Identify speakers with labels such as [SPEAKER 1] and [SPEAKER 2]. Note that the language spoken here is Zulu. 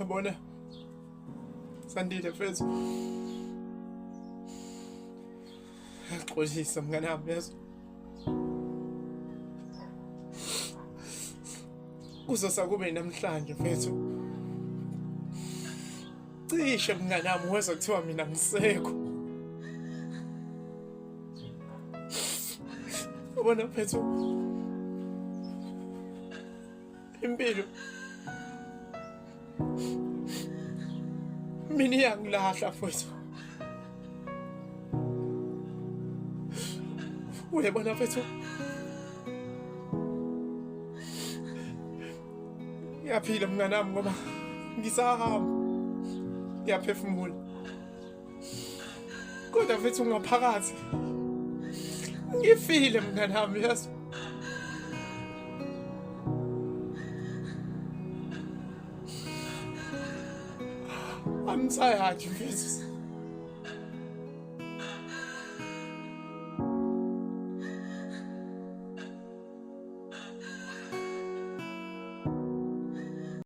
[SPEAKER 1] Yabona Sandile mfethu, yaxolisa mngani wami yazo. Kuzosa kube namhlanje mfethu, cishe mngani wami wezwa kuthiwa mina ngisekho. Yabona mfethu, impilo mina iyangilahla mfethu. Uyabona mfethu, ngiyaphila mngani wami ngoba ngisahamba, ngiyaphefumula. Kodwa mfethu ngaphakathi ngifile mngani wami yazi. I'm tired mfethu.